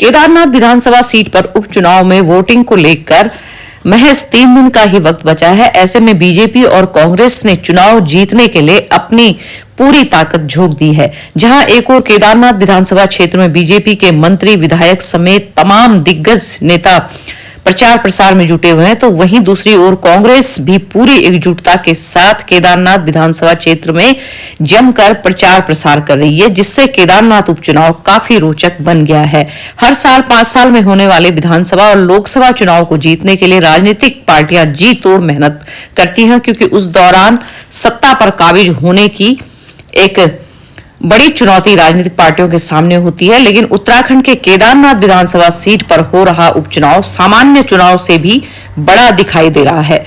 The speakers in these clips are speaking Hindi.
केदारनाथ विधानसभा सीट पर उपचुनाव में वोटिंग को लेकर महज 3 दिन का ही वक्त बचा है। ऐसे में बीजेपी और कांग्रेस ने चुनाव जीतने के लिए अपनी पूरी ताकत झोंक दी है। जहां एक ओर केदारनाथ विधानसभा क्षेत्र में बीजेपी के मंत्री, विधायक समेत तमाम दिग्गज नेता प्रचार प्रसार में जुटे हुए हैं, तो वहीं दूसरी ओर कांग्रेस भी पूरी एकजुटता के साथ केदारनाथ विधानसभा क्षेत्र में जमकर प्रचार प्रसार कर रही है, जिससे केदारनाथ उपचुनाव काफी रोचक बन गया है। हर साल 5 साल में होने वाले विधानसभा और लोकसभा चुनाव को जीतने के लिए राजनीतिक पार्टियां जी तोड़ मेहनत करती हैं, क्योंकि उस दौरान सत्ता पर काबिज होने की एक बड़ी चुनौती राजनीतिक पार्टियों के सामने होती है। लेकिन उत्तराखंड के केदारनाथ विधानसभा सीट पर हो रहा उपचुनाव सामान्य चुनाव से भी बड़ा दिखाई दे रहा है।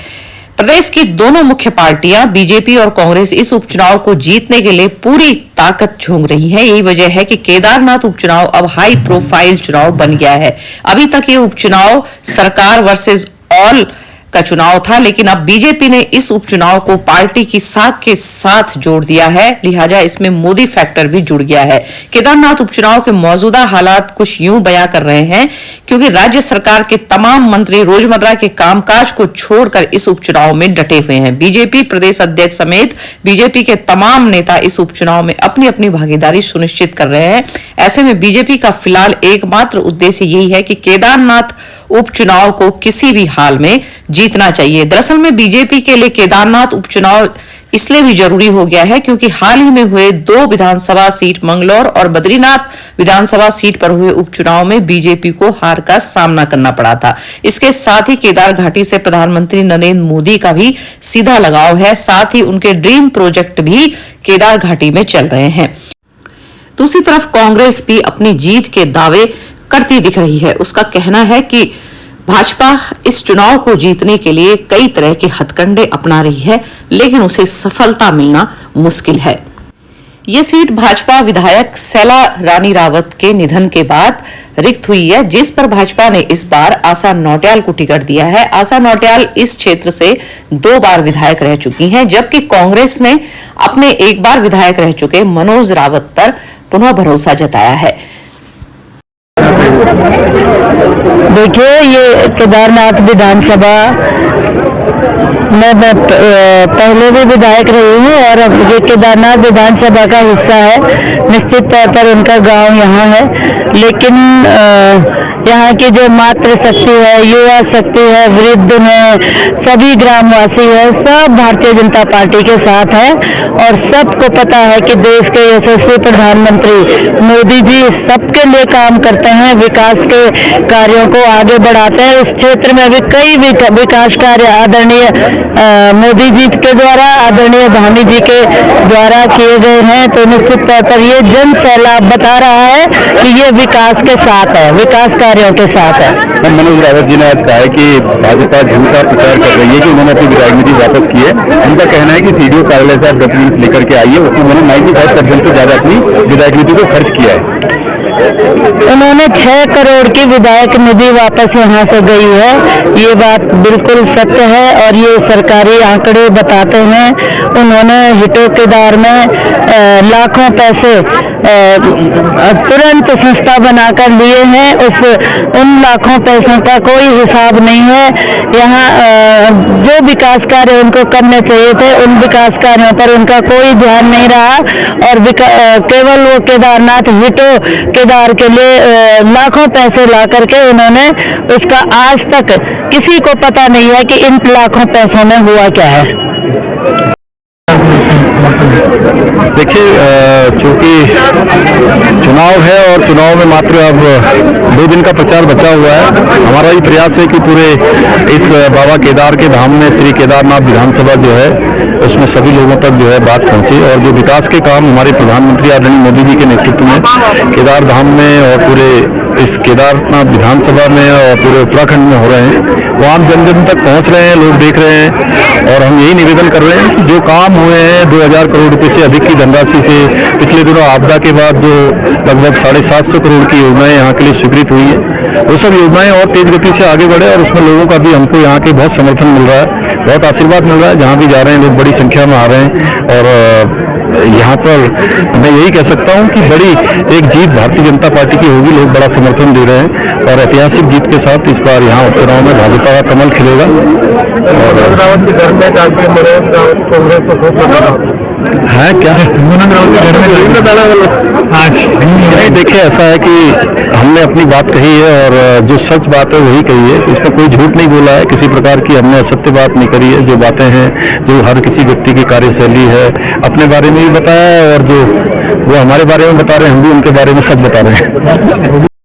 प्रदेश की दोनों मुख्य पार्टियां बीजेपी और कांग्रेस इस उपचुनाव को जीतने के लिए पूरी ताकत झोंक रही है। यही वजह है कि केदारनाथ उपचुनाव अब हाई प्रोफाइल चुनाव बन गया है। अभी तक ये उपचुनाव सरकार वर्सेस ऑल का चुनाव था, लेकिन अब बीजेपी ने इस उपचुनाव को पार्टी की साख के साथ जोड़ दिया है, लिहाजा इसमें मोदी फैक्टर भी जुड़ गया है। केदारनाथ उपचुनाव के मौजूदा हालात कुछ यूं बयां कर रहे हैं, क्योंकि राज्य सरकार के तमाम मंत्री रोजमर्रा के कामकाज को छोड़कर इस उपचुनाव में डटे हुए हैं। बीजेपी प्रदेश अध्यक्ष समेत बीजेपी के तमाम नेता इस उपचुनाव में अपनी अपनी भागीदारी सुनिश्चित कर रहे हैं। ऐसे में बीजेपी का फिलहाल एकमात्र उद्देश्य यही है कि केदारनाथ उपचुनाव को किसी भी हाल में जीतना चाहिए। दरअसल में बीजेपी के लिए केदारनाथ उपचुनाव इसलिए भी जरूरी हो गया है, क्योंकि हाल ही में हुए 2 विधानसभा सीट मंगलौर और बद्रीनाथ विधानसभा सीट पर हुए उपचुनाव में बीजेपी को हार का सामना करना पड़ा था। इसके साथ ही केदार घाटी से प्रधानमंत्री नरेंद्र मोदी का भी सीधा लगाव है। साथ ही उनके ड्रीम प्रोजेक्ट भी केदार घाटी में चल रहे हैं। दूसरी तरफ कांग्रेस भी अपनी जीत के दावे करती दिख रही है। उसका कहना है कि भाजपा इस चुनाव को जीतने के लिए कई तरह के हथकंडे अपना रही है, लेकिन उसे सफलता मिलना मुश्किल है। ये सीट भाजपा विधायक सैला रानी रावत के निधन के बाद रिक्त हुई है, जिस पर भाजपा ने इस बार आशा नौटियाल को टिकट दिया है। आशा नौटियाल इस क्षेत्र से 2 बार विधायक रह चुकी हैं, जबकि कांग्रेस ने अपने 1 बार विधायक रह चुके मनोज रावत पर पुनः भरोसा जताया है। देखिए, ये केदारनाथ विधानसभा मैं पहले भी विधायक रही हूँ और अब ये केदारनाथ विधानसभा का हिस्सा है। निश्चित तौर पर उनका गांव यहाँ है, लेकिन यहाँ की जो मातृशक्ति है, युवा शक्ति है, वृद्ध है, सभी ग्रामवासी है, सब भारतीय जनता पार्टी के साथ है। और सबको पता है कि देश के यशस्वी प्रधानमंत्री मोदी जी सबके लिए काम करते हैं, विकास के कार्यों को आगे बढ़ाते हैं। इस क्षेत्र में भी कई विकास कार्य आदरणीय मोदी जी के द्वारा, आदरणीय धामी जी के द्वारा किए गए हैं। तो निश्चित तौर पर ये जन सैलाब बता रहा है कि ये विकास के साथ है, विकास कार्यों के साथ है। मनोज रावत जी ने आज कहा है कि भाजपा झूठा प्रचार कर रही है कि उन्होंने अपनी विधायक निधि वापस की है। उनका कहना है कि सीडीओ कार्यालय से आप डॉक्यूमेंट लेकर के आइए, उसमें उन्होंने 95% से ज्यादा अपनी विधायक निधि को खर्च किया है। उन्होंने 6 करोड़ की विधायक निधि वापस यहाँ से गई है, ये बात बिल्कुल सत्य है और ये सरकारी आंकड़े बताते हैं। उन्होंने हिटो केदार में लाखों पैसे तुरंत संस्था बनाकर लिए हैं। उन लाखों पैसों का कोई हिसाब नहीं है। यहाँ जो विकास कार्य उनको करने चाहिए थे, उन विकास कार्यों पर उनका कोई ध्यान नहीं रहा और केवल वो केदारनाथ हिटो केदार के लिए लाखों पैसे ला करके उन्होंने उसका आज तक किसी को पता नहीं है कि इन लाखों पैसों में हुआ क्या है। देखिए, चूंकि चुनाव है और चुनाव में मात्र अब 2 दिन का प्रचार बचा हुआ है, हमारा ये प्रयास है कि पूरे इस बाबा केदार के धाम में श्री केदारनाथ विधानसभा जो है उसमें सभी लोगों तक जो है बात पहुंचे और जो विकास के काम हमारे प्रधानमंत्री आदरणीय मोदी जी के नेतृत्व में केदार धाम में और पूरे इस केदारनाथ विधानसभा में और पूरे उत्तराखंड में हो रहे हैं, वो आम जन जन तक पहुंच रहे हैं, लोग देख रहे हैं। और हम यही निवेदन कर रहे हैं कि जो काम हुए हैं 2000 करोड़ रुपए से अधिक की धनराशि से, पिछले दिनों आपदा के बाद जो लगभग 750 करोड़ की योजनाएं यहाँ के लिए स्वीकृत हुई है, वो सब योजनाएं और तेज गति से आगे बढ़े और उसमें लोगों का भी हमको यहाँ के बहुत समर्थन मिल रहा है, बहुत आशीर्वाद मिल रहा है। जहाँ भी जा रहे हैं लोग बड़ी संख्या में आ रहे हैं और यहाँ पर मैं यही कह सकता हूँ कि बड़ी एक जीत भारतीय जनता पार्टी की होगी। लोग बड़ा समर्थन दे रहे हैं और ऐतिहासिक जीत के साथ इस बार यहाँ उपचुनाव में भाजपा का कमल खिलेगा। और रावत के घर में है क्या नहीं, देखिए ऐसा है कि हमने अपनी बात कही है और जो सच बात है वही कही है। इसमें कोई झूठ नहीं बोला है, किसी प्रकार की हमने असत्य बात नहीं करी है। जो बातें हैं, जो हर किसी व्यक्ति की कार्यशैली है, अपने बारे में भी बताया है और जो वो हमारे बारे में बता रहे हैं, हम भी उनके बारे में सच बता रहे हैं।